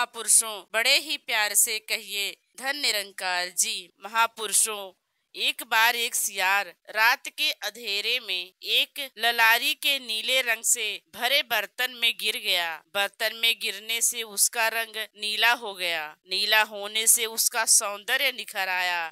महापुरुषों बड़े ही प्यार से कहिए धन निरंकार जी। महापुरुषों, एक बार एक सियार रात के अंधेरे में एक ललारी के नीले रंग से भरे बर्तन में गिर गया। बर्तन में गिरने से उसका रंग नीला हो गया। नीला होने से उसका सौंदर्य निखर आया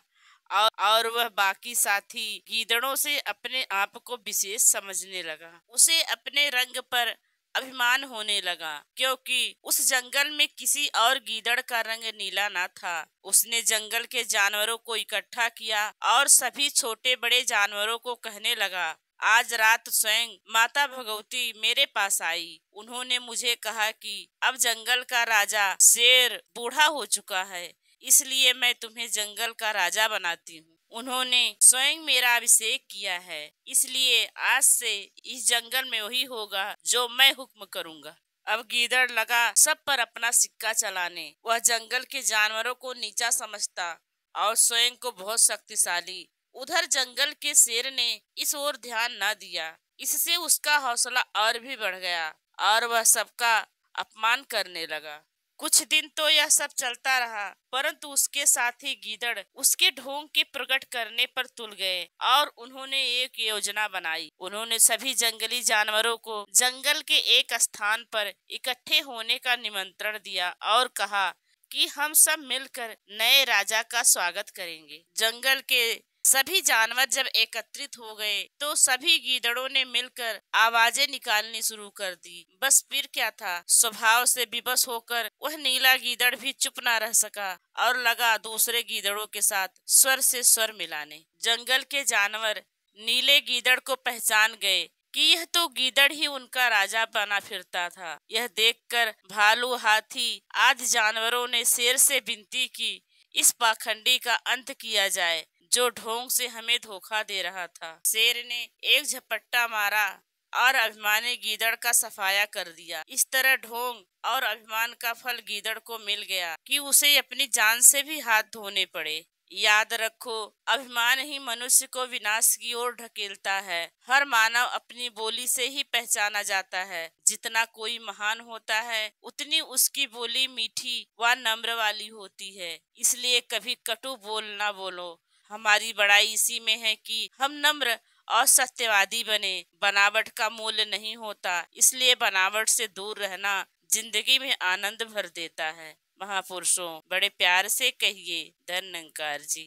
और वह बाकी साथी गीदड़ों से अपने आप को विशेष समझने लगा। उसे अपने रंग पर अभिमान होने लगा, क्योंकि उस जंगल में किसी और गीदड़ का रंग नीला न था। उसने जंगल के जानवरों को इकट्ठा किया और सभी छोटे बड़े जानवरों को कहने लगा, आज रात स्वयं माता भगवती मेरे पास आई। उन्होंने मुझे कहा कि अब जंगल का राजा शेर बूढ़ा हो चुका है, इसलिए मैं तुम्हें जंगल का राजा बनाती हूँ। उन्होंने स्वयं मेरा अभिषेक किया है, इसलिए आज से इस जंगल में वही होगा जो मैं हुक्म करूँगा। अब गीदड़ लगा सब पर अपना सिक्का चलाने। वह जंगल के जानवरों को नीचा समझता और स्वयं को बहुत शक्तिशाली। उधर जंगल के शेर ने इस ओर ध्यान न दिया। इससे उसका हौसला और भी बढ़ गया और वह सबका अपमान करने लगा। कुछ दिन तो यह सब चलता रहा, परंतु उसके साथी गीदड़ उसके ढोंग के प्रकट करने पर तुल गए और उन्होंने एक योजना बनाई। उन्होंने सभी जंगली जानवरों को जंगल के एक स्थान पर इकट्ठे होने का निमंत्रण दिया और कहा कि हम सब मिलकर नए राजा का स्वागत करेंगे। जंगल के सभी जानवर जब एकत्रित हो गए तो सभी गीदड़ों ने मिलकर आवाजें निकालनी शुरू कर दी। बस फिर क्या था, स्वभाव से विवश होकर वह नीला गीदड़ भी चुप ना रह सका और लगा दूसरे गीदड़ों के साथ स्वर से स्वर मिलाने। जंगल के जानवर नीले गीदड़ को पहचान गए कि यह तो गीदड़ ही उनका राजा बना फिरता था। यह देखकर भालू, हाथी आदि जानवरों ने शेर से विनती की, इस पाखंडी का अंत किया जाए जो ढोंग से हमें धोखा दे रहा था। शेर ने एक झपट्टा मारा और अभिमानी गीदड़ का सफाया कर दिया। इस तरह ढोंग और अभिमान का फल गीदड़ को मिल गया कि उसे अपनी जान से भी हाथ धोने पड़े। याद रखो, अभिमान ही मनुष्य को विनाश की ओर ढकेलता है। हर मानव अपनी बोली से ही पहचाना जाता है। जितना कोई महान होता है, उतनी उसकी बोली मीठी व नम्र वाली होती है। इसलिए कभी कटु बोल ना बोलो। हमारी बड़ाई इसी में है कि हम नम्र और सत्यवादी बने। बनावट का मूल्य नहीं होता, इसलिए बनावट से दूर रहना जिंदगी में आनंद भर देता है। महापुरुषों, बड़े प्यार से कहिए धन निरंकार जी।